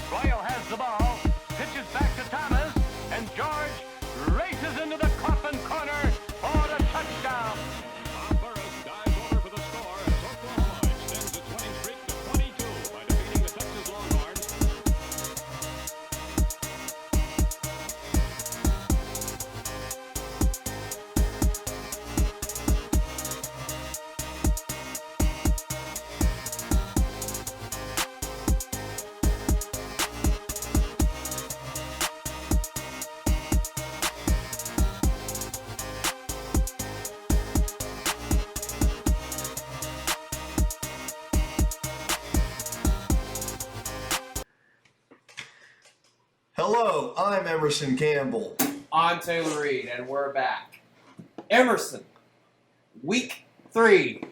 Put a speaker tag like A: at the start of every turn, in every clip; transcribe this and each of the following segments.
A: Royal has the ball, pitches back to Thomas, and George races into the coffin corner for the touchdown. Bob Burris dives over for the score as Oklahoma extends its winning streak to 22 by defeating the Texas Longhorns.
B: Hello, I'm Emerson Campbell.
C: I'm Taylor Reed, and we're back. Emerson, Week 3,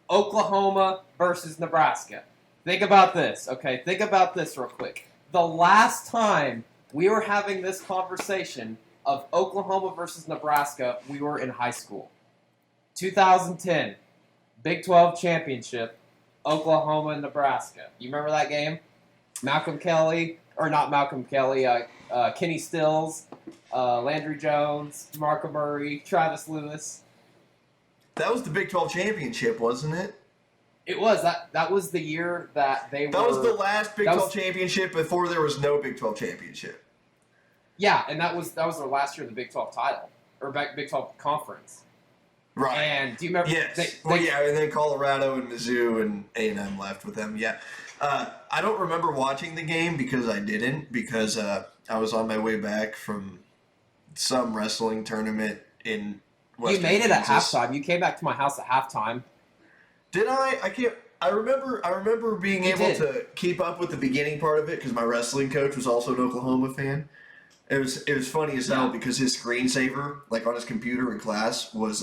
C: Oklahoma versus Nebraska. Think about this, okay? Think about this real quick. The last time we were having this conversation of Oklahoma versus Nebraska, we were in high school. 2010, Big 12 Championship, Oklahoma and Nebraska. You remember that game? Kenny Stills, Landry Jones, DeMarco Murray, Travis Lewis.
B: That was the Big 12 championship, wasn't it?
C: It was. That was the year that they were...
B: That was the last Big 12 championship before there was no Big 12 championship.
C: Yeah, and that was their last year of the Big 12 title, or Big 12 conference.
B: Right.
C: And do you remember...
B: Yes. And then Colorado and Mizzou and A&M left with them, yeah. I don't remember watching the game because I was on my way back from some wrestling tournament in Western
C: You made it at
B: Kansas.
C: halftime. You came back to my house at halftime.
B: Did I? I can't. I remember being able to keep up with the beginning part of it because my wrestling coach was also an Oklahoma fan. It was funny as hell because his screensaver, like on his computer in class, was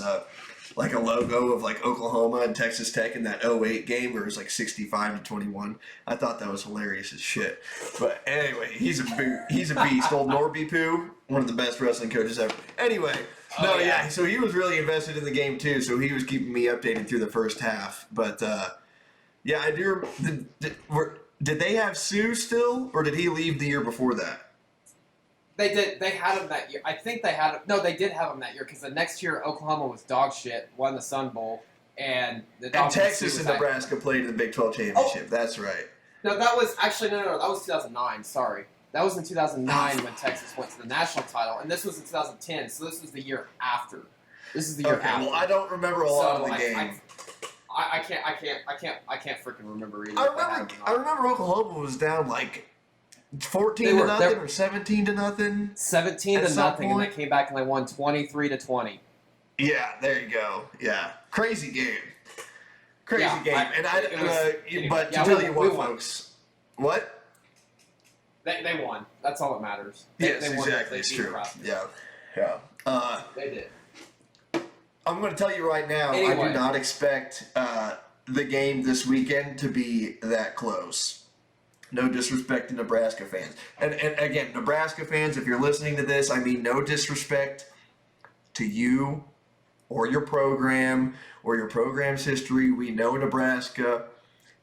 B: like a logo of like Oklahoma and Texas Tech in that 08 game where it was like 65-21. I thought that was hilarious as shit. But anyway, he's a beast. Old Norby Poo, one of the best wrestling coaches ever. Anyway, so he was really invested in the game too. So he was keeping me updated through the first half. But I do. Did they have Sue still, or did he leave the year before that?
C: They did. They had him that year. I think they had him. No, they did have him that year because the next year Oklahoma was dog shit, won the Sun Bowl, and the
B: and Texas and Nebraska played in the Big 12 championship. Oh. That's right.
C: No, that was actually no. That was 2009. Sorry, that was in 2009 when Texas went to the national title, and this was in 2010. So this was the year after. This is the year after.
B: Well, I don't remember a lot of the game.
C: I can't freaking remember either.
B: I remember Oklahoma was down like 14-0 or 17-0.
C: 17-0, and they came back and they won 23-20.
B: Yeah, there you go. Yeah, crazy game. Crazy game. But to tell you what, folks, what?
C: They won. That's all that matters.
B: Yes,
C: they won.
B: exactly. It's true. Yeah.
C: They did.
B: I'm going to tell you right now, anyway. I do not expect the game this weekend to be that close. No disrespect to Nebraska fans. And again, Nebraska fans, if you're listening to this, I mean no disrespect to you or your program or your program's history. We know Nebraska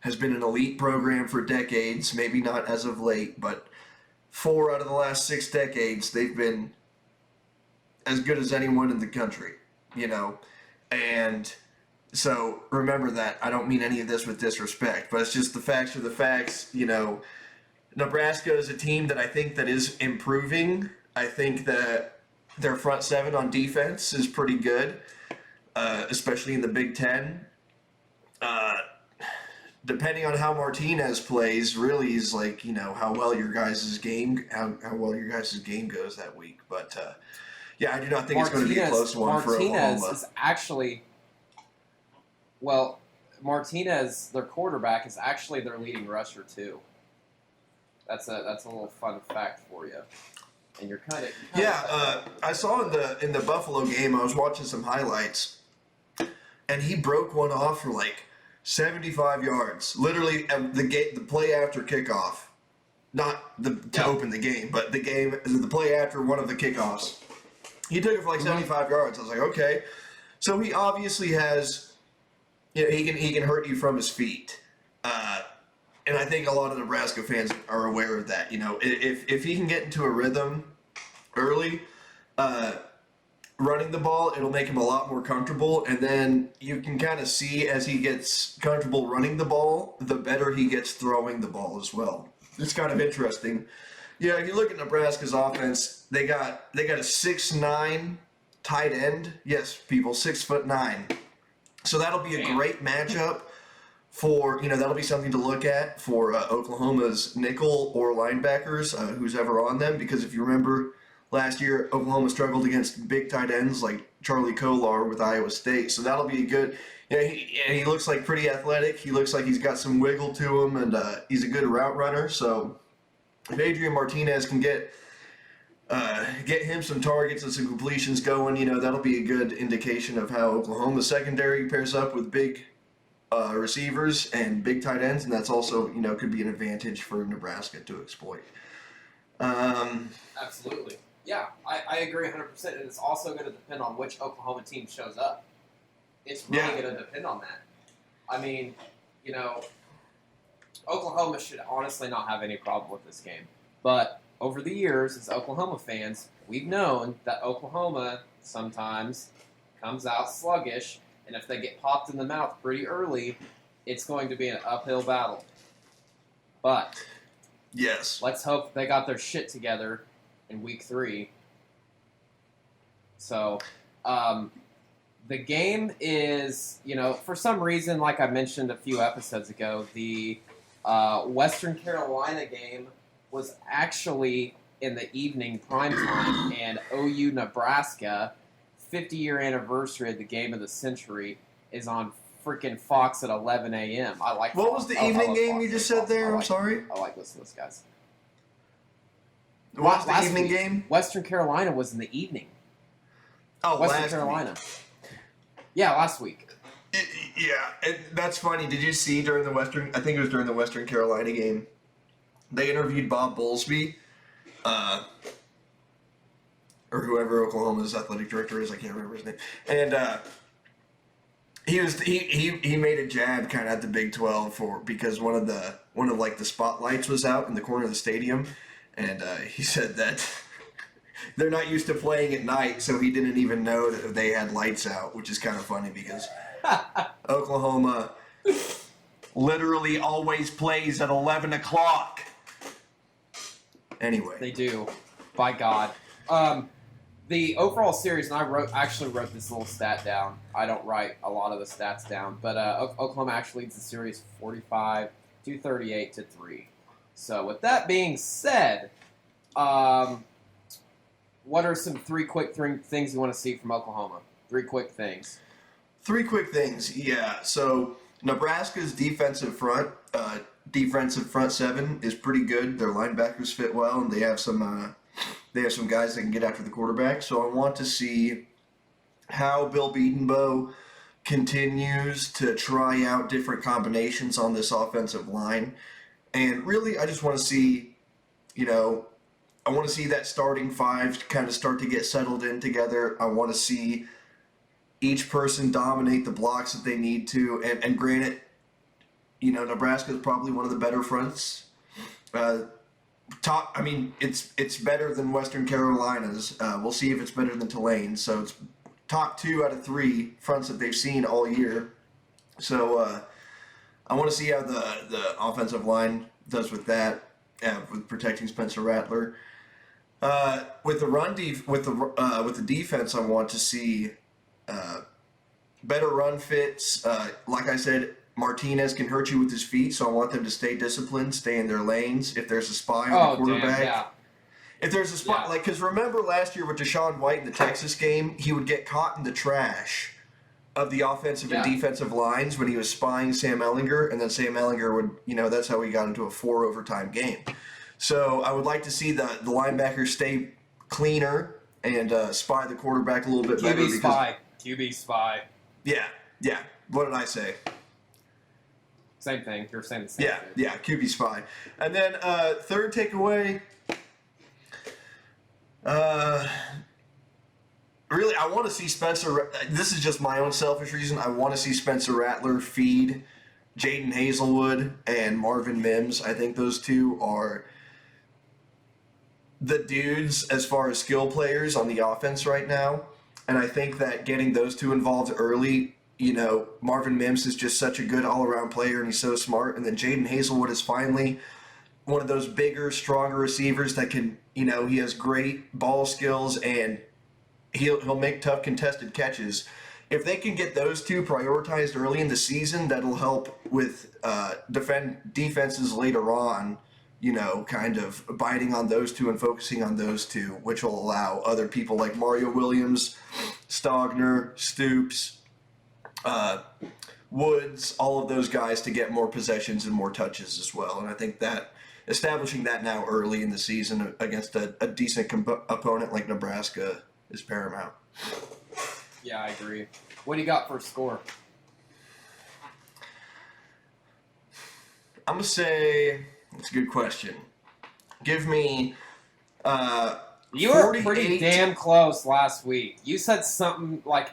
B: has been an elite program for decades, maybe not as of late, but 4 out of the last 6 decades, they've been as good as anyone in the country, and so remember that. I don't mean any of this with disrespect, but it's just the facts are the facts. Nebraska is a team that I think that is improving. I think that their front 7 on defense is pretty good, especially in the Big Ten. Depending on how Martinez plays, really is like, how well your guys' game goes that week. But I do not think it's going to be a close one for Oklahoma.
C: Martinez is actually... Well, Martinez, their quarterback, is actually their leading rusher too. That's a little fun fact for you. And you're kind of
B: I saw in the Buffalo game. I was watching some highlights, and he broke one off for like 75 yards. Literally, the play after kickoff, not to open the game, but the play after one of the kickoffs. He took it for like 75 yards. I was like, okay, so he obviously has. He can hurt you from his feet. and I think a lot of Nebraska fans are aware of that. If he can get into a rhythm early, running the ball, it'll make him a lot more comfortable, and then you can kind of see as he gets comfortable running the ball, the better he gets throwing the ball as well. It's kind of interesting. If you look at Nebraska's offense, they got a 6'9" tight end. Yes, people, 6'9". So that'll be a great matchup for, that'll be something to look at for Oklahoma's nickel or linebackers, who's ever on them, because if you remember, last year, Oklahoma struggled against big tight ends like Charlie Kolar with Iowa State. So that'll be a good. He looks like pretty athletic. He looks like he's got some wiggle to him, and he's a good route runner. So if Adrian Martinez can get him some targets and some completions going, that'll be a good indication of how Oklahoma's secondary pairs up with big receivers and big tight ends, and that's also could be an advantage for Nebraska to exploit.
C: Absolutely. Yeah, I agree 100%, and it's also going to depend on which Oklahoma team shows up. It's really going to depend on that. I mean, Oklahoma should honestly not have any problem with this game. But over the years, as Oklahoma fans, we've known that Oklahoma sometimes comes out sluggish, and if they get popped in the mouth pretty early, it's going to be an uphill battle. But
B: yes,
C: let's hope they got their shit together in week 3. So, the game is, for some reason, like I mentioned a few episodes ago, the Western Carolina game was actually in the evening primetime, and OU Nebraska, 50-year anniversary of the game of the century, is on freaking Fox at 11 a.m. I like.
B: What
C: Fox.
B: was the evening game you just said there? I'm sorry.
C: I like listening to those guys.
B: What was the evening game?
C: Western Carolina was in the evening.
B: Oh,
C: Western Carolina.
B: Week.
C: Yeah, last week.
B: That's funny. Did you see during the Western? I think it was during the Western Carolina game. They interviewed Bob Bowlesby, or whoever Oklahoma's athletic director is. I can't remember his name. And he made a jab kind of at the Big 12 because one of the spotlights was out in the corner of the stadium, and he said that they're not used to playing at night, so he didn't even know that they had lights out, which is kind of funny because Oklahoma literally always plays at 11 o'clock. Anyway.
C: They do. By God. The overall series, and I actually wrote this little stat down. I don't write a lot of the stats down, but Oklahoma actually leads the series 45-38 to 3. So with that being said, what are some 3 quick things you want to see from Oklahoma? 3 quick things.
B: 3 quick things, yeah. So Nebraska's defensive front seven is pretty good. Their linebackers fit well, and they have some guys that can get after the quarterback. So I want to see how Bill Bedenbaugh continues to try out different combinations on this offensive line. And really, I just want to see, I want to see that starting 5 kind of start to get settled in together. I want to see each person dominate the blocks that they need to. And granted, Nebraska is probably one of the better fronts. It's better than Western Carolina's. We'll see if it's better than Tulane's. So it's top 2 out of 3 fronts that they've seen all year. So I want to see how the offensive line does with that, with protecting Spencer Rattler. With the defense, I want to see better run fits. Like I said, Martinez can hurt you with his feet, so I want them to stay disciplined, stay in their lanes. If there's a spy on the quarterback,
C: damn, yeah.
B: If there's a spot, because remember last year with Deshaun White in the Texas game, he would get caught in the trash of the offensive and defensive lines when he was spying Sam Ehlinger, and then Sam Ehlinger would, that's how he got into a 4 overtime game. So I would like to see the linebackers stay cleaner and spy the quarterback a little bit better.
C: QB spy.
B: Yeah. What did I say?
C: Same thing. You're saying the same thing.
B: Yeah, QB spy. And then third takeaway, really, I want to see Spencer. This is just my own selfish reason. I want to see Spencer Rattler feed Jaden Hazelwood and Marvin Mims. I think those two are the dudes as far as skill players on the offense right now. And I think that getting those two involved early, Marvin Mims is just such a good all around player and he's so smart. And then Jaden Hazelwood is finally one of those bigger, stronger receivers that can, he has great ball skills and he'll make tough contested catches. If they can get those two prioritized early in the season, that'll help with defenses later on, kind of biting on those two and focusing on those two, which will allow other people like Mario Williams, Stogner, Stoops, Woods, all of those guys to get more possessions and more touches as well. And I think that establishing that now early in the season against a decent opponent like Nebraska is paramount.
C: Yeah, I agree. What do you got for a score?
B: I'm going to say, that's a good question. Give me
C: You were pretty damn close last week. You said something like,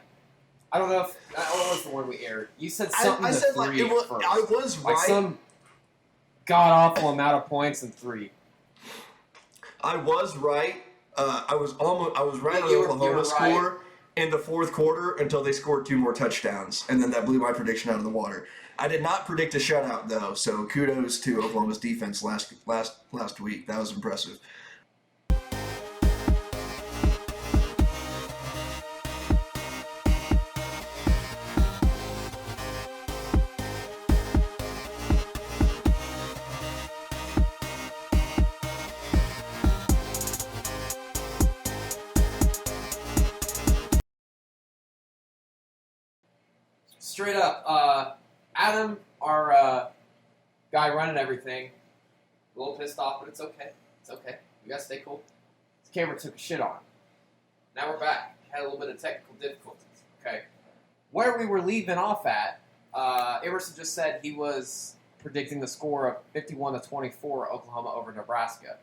C: I don't know if, what was the one we aired? You said something
B: I said
C: three
B: like,
C: first.
B: I was right.
C: Like some god-awful amount of points in 3.
B: I was right. I was right on
C: You
B: Oklahoma
C: were
B: score
C: right.
B: in the fourth quarter until they scored 2 more touchdowns, and then that blew my prediction out of the water. I did not predict a shutout though, so kudos to Oklahoma's defense last week. That was impressive.
C: Straight up, Adam, our guy running everything, a little pissed off, but it's okay. It's okay. We gotta stay cool. His camera took a shit on. Now we're back. Had a little bit of technical difficulties. Okay. Where we were leaving off at, Emerson just said he was predicting the score of 51-24 Oklahoma over Nebraska.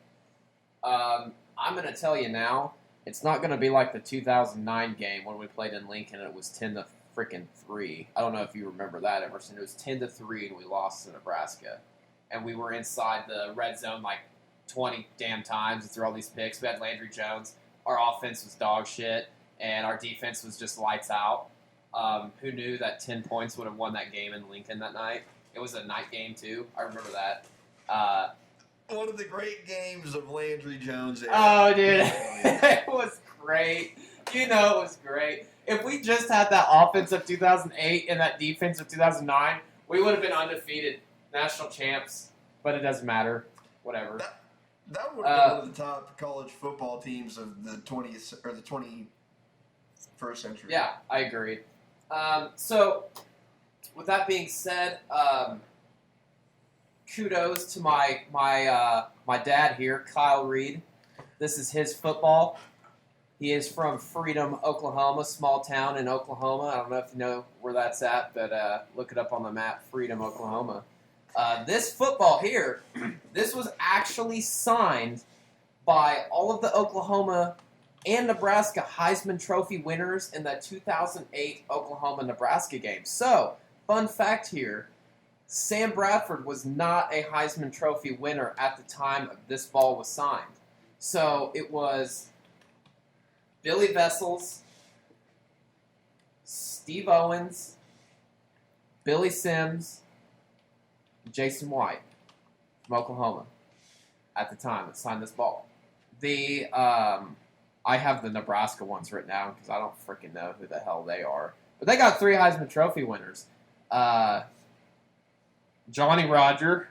C: I'm going to tell you now, it's not going to be like the 2009 game when we played in Lincoln and it was 10-3. I don't know if you remember that, Emerson. It was 10-3 and we lost to Nebraska. And we were inside the red zone like 20 damn times and threw all these picks. We had Landry Jones. Our offense was dog shit, and our defense was just lights out. Who knew that 10 points would have won that game in Lincoln that night? It was a night game, too. I remember that.
B: One of the great games of Landry Jones.
C: Oh, dude. It was great. You know it was great. If we just had that offense of 2008 and that defense of 2009, we would have been undefeated national champs, but it doesn't matter. Whatever.
B: That would have been one of the top college football teams of the 20th or the 21st century.
C: Yeah, I agree. So, with that being said, kudos to my dad here, Kyle Reed. This is his football. He is from Freedom, Oklahoma, small town in Oklahoma. I don't know if you know where that's at, but look it up on the map, Freedom, Oklahoma. This football here, this was actually signed by all of the Oklahoma and Nebraska Heisman Trophy winners in the 2008 Oklahoma-Nebraska game. So, fun fact here, Sam Bradford was not a Heisman Trophy winner at the time this ball was signed. So, it was Billy Vessels, Steve Owens, Billy Sims, Jason White from Oklahoma at the time that signed this ball. I have the Nebraska ones written down because I don't freaking know who the hell they are. But they got 3 Heisman Trophy winners. Johnny Roger.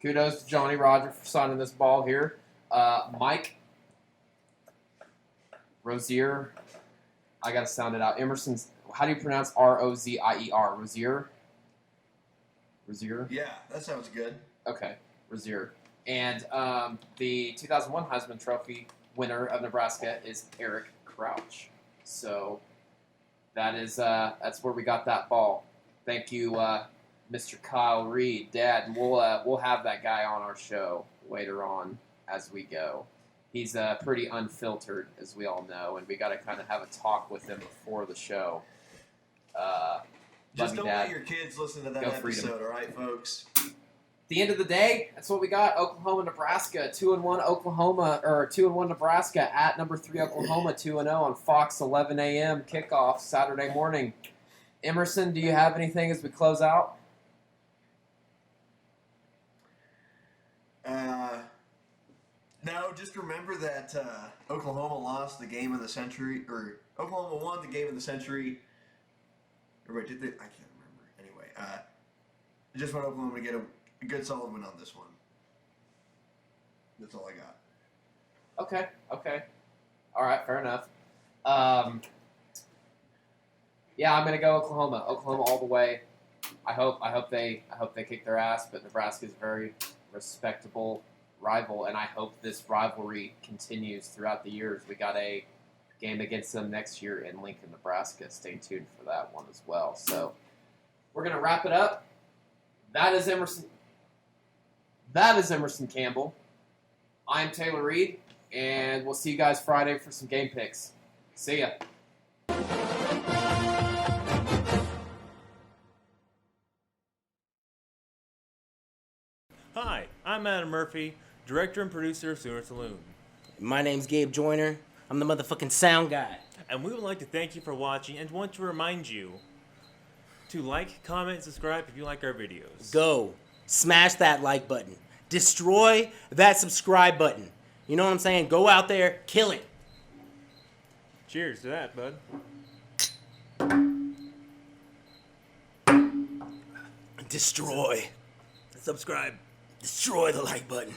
C: Kudos to Johnny Roger for signing this ball here. Mike Rozier. I got to sound it out. Emerson's, how do you pronounce R-O-Z-I-E-R? Rozier? Rozier?
B: Yeah, that sounds good.
C: Okay, Rozier. And the 2001 Heisman Trophy winner of Nebraska is Eric Crouch. So that's where we got that ball. Thank you, Mr. Kyle Reed, Dad. And we'll have that guy on our show later on as we go. He's pretty unfiltered, as we all know, and we got to kind of have a talk with him before the show.
B: Just
C: Love you,
B: don't
C: Dad.
B: let your kids listen to that
C: Go Freedom.
B: episode, all right, folks?
C: The end of the day, that's what we got. Oklahoma, Nebraska, 2-1 Oklahoma, or 2-1 Nebraska at number 3 Oklahoma, 2-0 on Fox, 11 a.m. kickoff Saturday morning. Emerson, do you have anything as we close out?
B: No, just remember that Oklahoma lost the game of the century, or Oklahoma won the game of the century. Or wait, did they? I can't remember. Anyway, I just want Oklahoma to get a good solid win on this one. That's all I got.
C: Okay. All right, fair enough. Yeah, I'm gonna go Oklahoma. Oklahoma all the way. I hope they kick their ass, but Nebraska's a very respectable rival, and I hope this rivalry continues throughout the years. We got a game against them next year in Lincoln, Nebraska. Stay tuned for that one as well. So we're gonna wrap it up. That is Emerson Campbell. I'm Taylor Reed, and we'll see you guys Friday for some game picks. See ya.
D: Hi, I'm Adam Murphy, director and producer of Sooner Saloon.
E: My name's Gabe Joyner. I'm the motherfucking sound guy.
D: And we would like to thank you for watching and want to remind you to like, comment, and subscribe if you like our videos.
E: Go. Smash that like button. Destroy that subscribe button. You know what I'm saying? Go out there, kill it.
D: Cheers to that, bud.
E: Destroy. Subscribe. Destroy the like button.